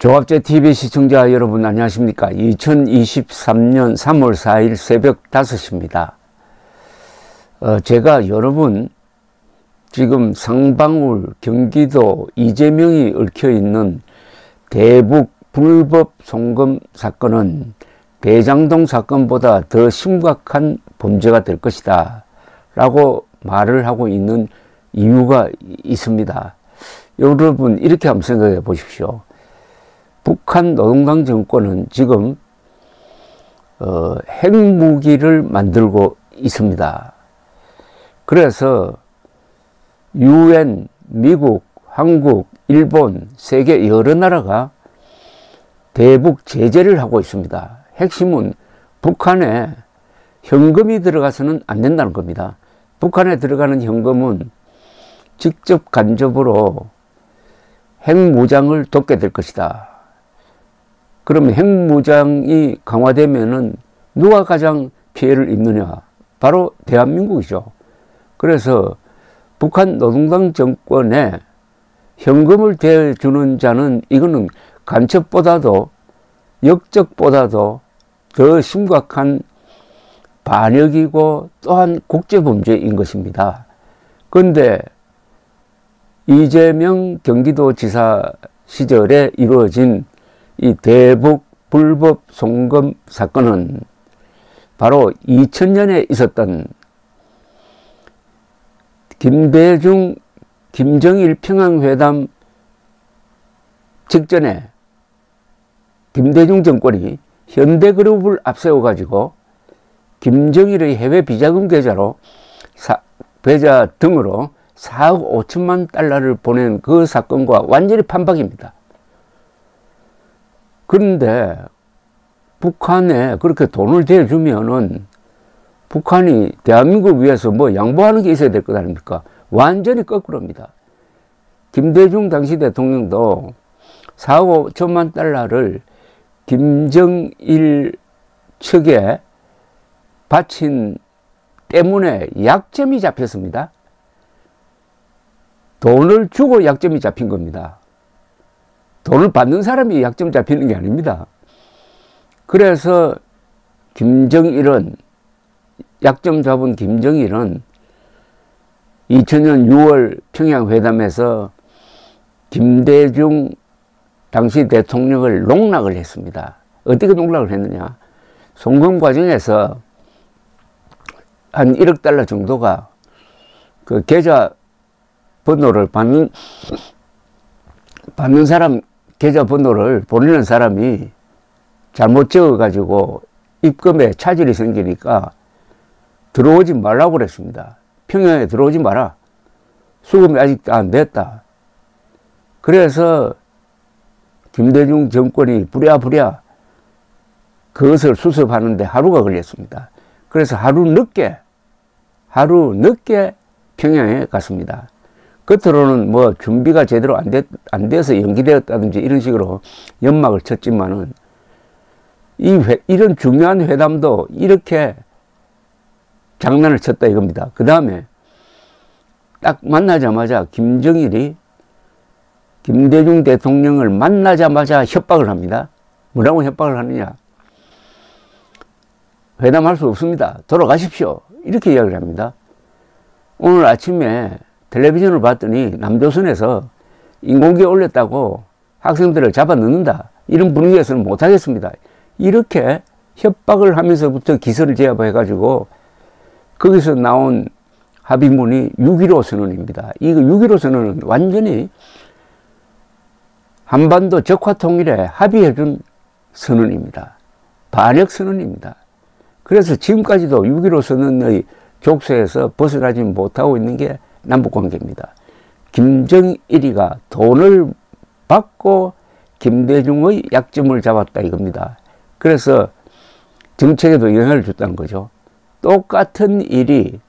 조합제 TV 시청자 여러분 안녕하십니까. 2023년 3월 4일 새벽 5시입니다. 제가 여러분 지금 상방울 경기도 이재명이 얽혀있는 대북 불법 송금 사건은 대장동 사건보다 더 심각한 범죄가 될 것이다 라고 말을 하고 있는 이유가 있습니다. 여러분 이렇게 한번 생각해 보십시오. 북한 노동당 정권은 지금 핵무기를 만들고 있습니다. 그래서 UN, 미국, 한국, 일본, 세계 여러 나라가 대북 제재를 하고 있습니다. 핵심은 북한에 현금이 들어가서는 안 된다는 겁니다. 북한에 들어가는 현금은 직접 간접으로 핵무장을 돕게 될 것이다. 그러면 핵무장이 강화되면은 누가 가장 피해를 입느냐? 바로 대한민국이죠. 그래서 북한 노동당 정권에 현금을 대주는 자는 이거는 간첩보다도 역적보다도 더 심각한 반역이고 또한 국제범죄인 것입니다. 그런데 이재명 경기도지사 시절에 이루어진 이 대북 불법 송금 사건은 바로 2000년에 있었던 김대중 김정일 평양회담 직전에 김대중 정권이 현대그룹을 앞세워 가지고 김정일의 해외 비자금 계좌 등으로 4억 5천만 달러를 보낸 그 사건과 완전히 판박입니다. 그런데 북한에 그렇게 돈을 대주면은 북한이 대한민국을 위해서 뭐 양보하는 게 있어야 될 것 아닙니까? 완전히 거꾸로입니다. 김대중 당시 대통령도 4억 5천만 달러를 김정일 측에 바친 때문에 약점이 잡혔습니다. 돈을 주고 약점이 잡힌 겁니다. 돈을 받는 사람이 약점 잡히는 게 아닙니다. 그래서 김정일은 약점 잡은 김정일은 2000년 6월 평양회담에서 김대중 당시 대통령을 농락을 했습니다. 어떻게 농락을 했느냐? 송금 과정에서 한 1억 달러 정도가 그 계좌 번호를 받는 사람 계좌 번호를 보내는 사람이 잘못 적어가지고 입금에 차질이 생기니까 들어오지 말라고 그랬습니다. 평양에 들어오지 마라. 수금이 아직 안 됐다. 그래서 김대중 정권이 부랴부랴 그것을 수습하는데 하루가 걸렸습니다. 그래서 하루 늦게 평양에 갔습니다. 겉으로는 뭐 준비가 제대로 안 돼서 연기되었다든지 이런 식으로 연막을 쳤지만은 이런 중요한 회담도 이렇게 장난을 쳤다 이겁니다. 그 다음에 딱 만나자마자 김정일이 김대중 대통령을 만나자마자 협박을 합니다. 뭐라고 협박을 하느냐? 회담할 수 없습니다. 돌아가십시오. 이렇게 이야기를 합니다. 오늘 아침에 텔레비전을 봤더니 남조선에서 인공기에 올렸다고 학생들을 잡아 넣는다. 이런 분위기에서는 못하겠습니다. 이렇게 협박을 하면서부터 기선을 제압해가지고 거기서 나온 합의문이 6.15 선언입니다. 이거 6.15 선언은 완전히 한반도 적화통일에 합의해준 선언입니다. 반역 선언입니다. 그래서 지금까지도 6.15 선언의 족쇄에서 벗어나지 못하고 있는 게 남북관계입니다. 김정일이가 돈을 받고 김대중의 약점을 잡았다 이겁니다. 그래서 정책에도 영향을 줬다는 거죠. 똑같은 일이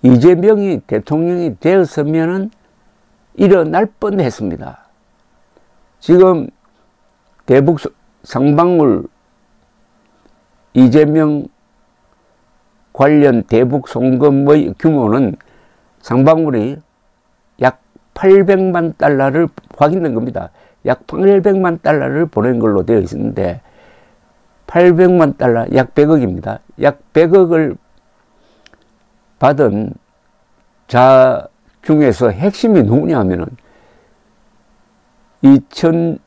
이재명이 대통령이 되었으면은 일어날 뻔했습니다. 지금 대북 상방울 이재명 관련 대북 송금의 규모는 상방울이 약 800만 달러를 확인된 겁니다. 약 800만 달러를 보낸 걸로 되어 있는데 800만 달러, 약 100억입니다. 약 100억을 받은 자 중에서 핵심이 누구냐 하면은 2010년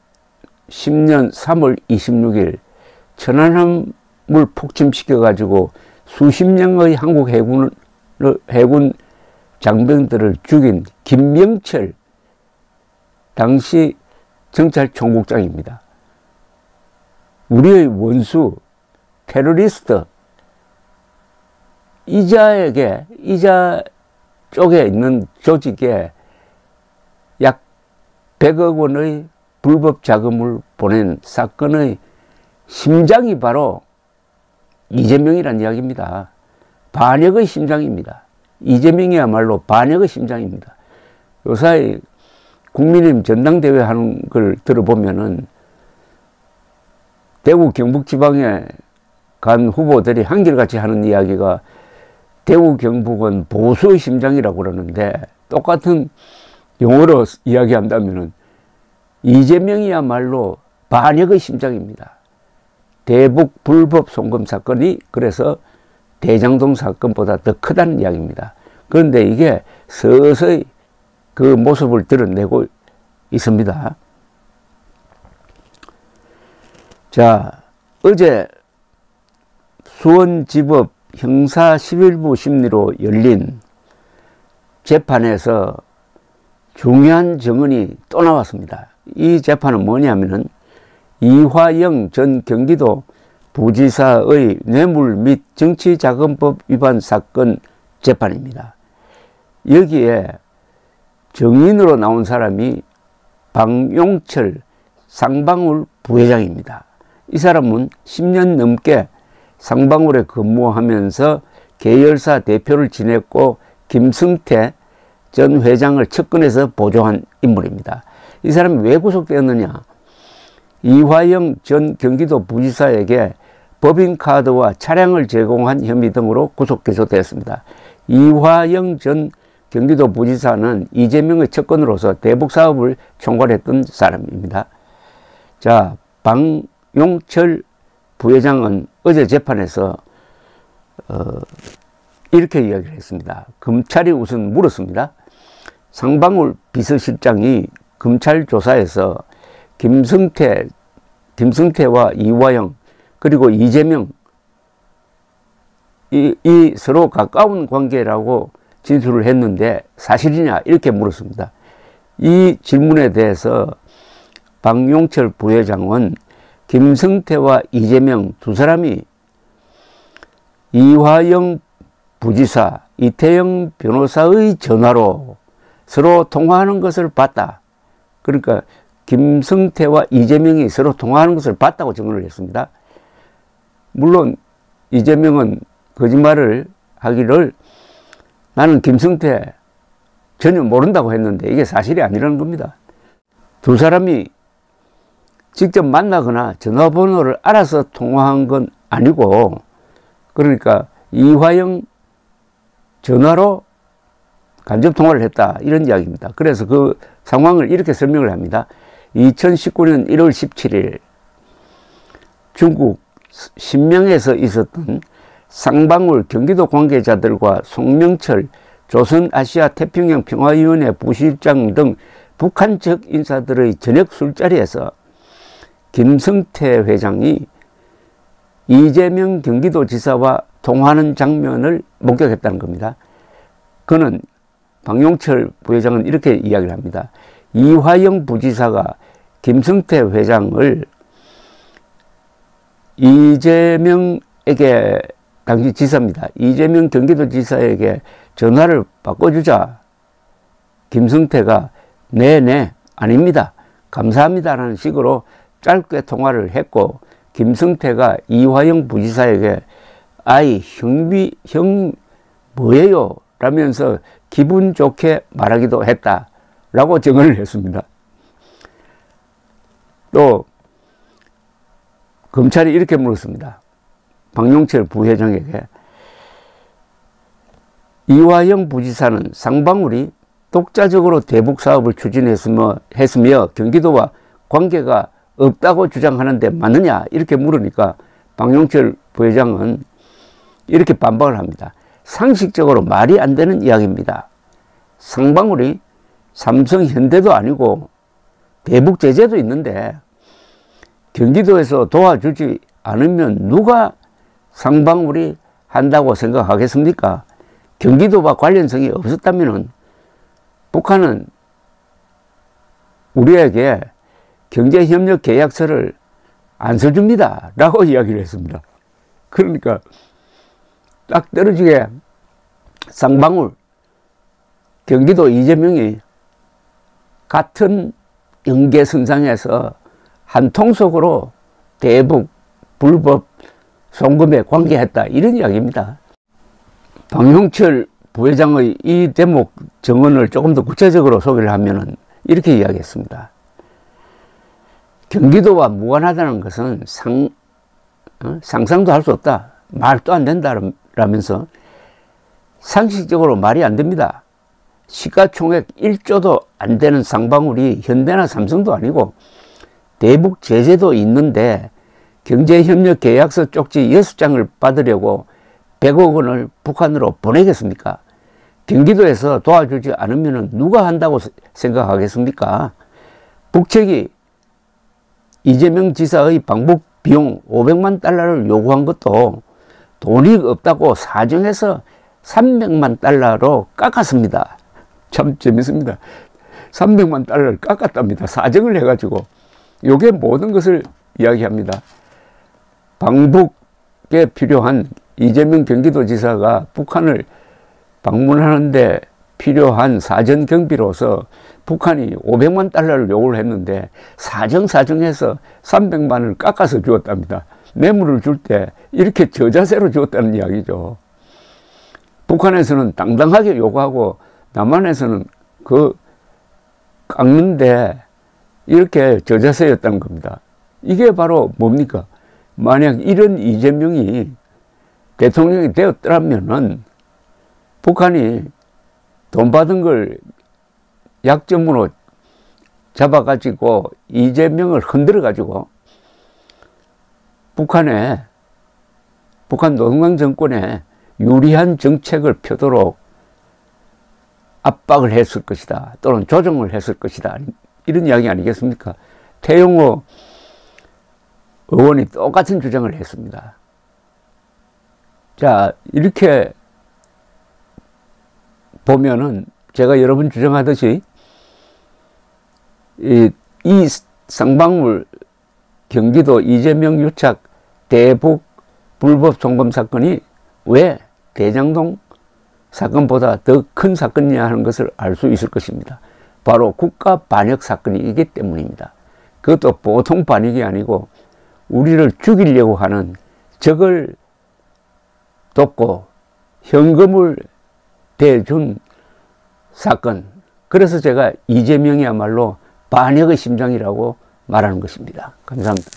3월 26일 천안함을 폭침시켜 가지고 수십 명의 한국 해군 장병들을 죽인 김명철 당시 정찰총국장입니다. 우리의 원수, 테러리스트, 이자 쪽에 있는 조직에 약 100억 원의 불법 자금을 보낸 사건의 심장이 바로 이재명이라는 이야기입니다. 반역의 심장입니다. 이재명이야말로 반역의 심장입니다. 요사이 국민의힘 전당대회 하는 걸 들어보면은 대구 경북지방에 간 후보들이 한결같이 하는 이야기가 대구 경북은 보수의 심장이라고 그러는데 똑같은 용어로 이야기한다면은 이재명이야말로 반역의 심장입니다. 대북 불법 송금 사건이 그래서 대장동 사건보다 더 크다는 이야기입니다. 그런데 이게 서서히 그 모습을 드러내고 있습니다. 자, 어제 수원지법 형사 11부 심리로 열린 재판에서 중요한 증언이 또 나왔습니다. 이 재판은 뭐냐면은 이화영 전 경기도 부지사의 뇌물 및 정치자금법 위반 사건 재판입니다. 여기에 증인으로 나온 사람이 방용철 쌍방울 부회장입니다. 이 사람은 10년 넘게 쌍방울에 근무하면서 계열사 대표를 지냈고 김승태 전 회장을 측근해서 보조한 인물입니다. 이 사람이 왜 구속되었느냐? 이화영 전 경기도 부지사에게 법인카드와 차량을 제공한 혐의 등으로 구속 기소되었습니다. 이화영 전 경기도 부지사는 이재명의 측근으로서 대북사업을 총괄했던 사람입니다. 자, 방용철 부회장은 어제 재판에서 이렇게 이야기를 했습니다. 검찰이 우선 물었습니다. 쌍방울 비서실장이 검찰 조사에서 김승태와 이화영 그리고 이재명 이 서로 가까운 관계라고 진술을 했는데 사실이냐 이렇게 물었습니다. 이 질문에 대해서 방용철 부회장은 김승태와 이재명 두 사람이 이화영 부지사, 이태영 변호사의 전화로 서로 통화하는 것을 봤다. 그러니까 김승태와 이재명이 서로 통화하는 것을 봤다고 증언을 했습니다. 물론 이재명은 거짓말을 하기를 나는 김승태 전혀 모른다고 했는데 이게 사실이 아니라는 겁니다. 두 사람이 직접 만나거나 전화번호를 알아서 통화한 건 아니고 그러니까 이화영 전화로 간접 통화를 했다 이런 이야기입니다. 그래서 그 상황을 이렇게 설명을 합니다. 2019년 1월 17일 중국 신명에서 있었던 쌍방울 경기도 관계자들과 송명철 조선아시아태평양 평화위원회 부실장 등 북한 측 인사들의 저녁 술자리에서 김승태 회장이 이재명 경기도지사와 통화하는 장면을 목격했다는 겁니다. 그는 방용철 부회장은 이렇게 이야기를 합니다. 이화영 부지사가 김승태 회장을 이재명에게 당시 지사입니다. 이재명 경기도지사에게 전화를 바꿔주자 김승태가 네네 아닙니다 감사합니다라는 식으로 짧게 통화를 했고 김승태가 이화영 부지사에게 아이 형 뭐예요? 라면서 기분 좋게 말하기도 했다라고 증언을 했습니다. 또 검찰이 이렇게 물었습니다. 방용철 부회장에게 이화영 부지사는 쌍방울이 독자적으로 대북 사업을 추진했으며 경기도와 관계가 없다고 주장하는데 맞느냐 이렇게 물으니까 박용철 부회장은 이렇게 반박을 합니다. 상식적으로 말이 안 되는 이야기입니다. 쌍방울이 삼성 현대도 아니고 대북 제재도 있는데 경기도에서 도와주지 않으면 누가 쌍방울이 한다고 생각하겠습니까? 경기도와 관련성이 없었다면 북한은 우리에게 경제협력 계약서를 안 써줍니다 라고 이야기를 했습니다. 그러니까 딱 떨어지게 쌍방울, 경기도 이재명이 같은 연계선상에서 한 통속으로 대북 불법 송금에 관계했다 이런 이야기입니다. 박용철 부회장의 이 대목 정언을 조금 더 구체적으로 소개를 하면은 이렇게 이야기했습니다. 경기도와 무관하다는 것은 상상도 할 수 없다. 말도 안 된다라면서 상식적으로 말이 안 됩니다. 시가총액 1조도 안 되는 쌍방울이 현대나 삼성도 아니고 대북 제재도 있는데 경제협력 계약서 쪽지 6장을 받으려고 100억 원을 북한으로 보내겠습니까? 경기도에서 도와주지 않으면 누가 한다고 생각하겠습니까? 북측이 이재명 지사의 방북 비용 500만 달러를 요구한 것도 돈이 없다고 사정해서 300만 달러로 깎았습니다. 참 재밌습니다. 300만 달러를 깎았답니다. 사정을 해가지고. 요게 모든 것을 이야기합니다. 방북에 필요한 이재명 경기도지사가 북한을 방문하는데 필요한 사전 경비로서 북한이 500만 달러를 요구를 했는데 사정해서 300만을 깎아서 주었답니다. 뇌물을 줄 때 이렇게 저자세로 주었다는 이야기죠. 북한에서는 당당하게 요구하고 남한에서는 그 깎는데 이렇게 저자세였다는 겁니다. 이게 바로 뭡니까? 만약 이런 이재명이 대통령이 되었더라면은 북한이 돈 받은 걸 약점으로 잡아가지고 이재명을 흔들어가지고 북한 노동당 정권에 유리한 정책을 펴도록 압박을 했을 것이다. 또는 조정을 했을 것이다. 이런 이야기 아니겠습니까? 태영호 의원이 똑같은 주장을 했습니다. 자, 이렇게 보면은 제가 여러 번 주장하듯이 이 쌍방울 경기도 이재명 유착 대북 불법 송금 사건이 왜 대장동 사건보다 더 큰 사건이냐 하는 것을 알 수 있을 것입니다. 바로 국가 반역 사건이기 때문입니다. 그것도 보통 반역이 아니고 우리를 죽이려고 하는 적을 돕고 현금을 대준 사건. 그래서 제가 이재명이야말로 반역의 심장이라고 말하는 것입니다. 감사합니다.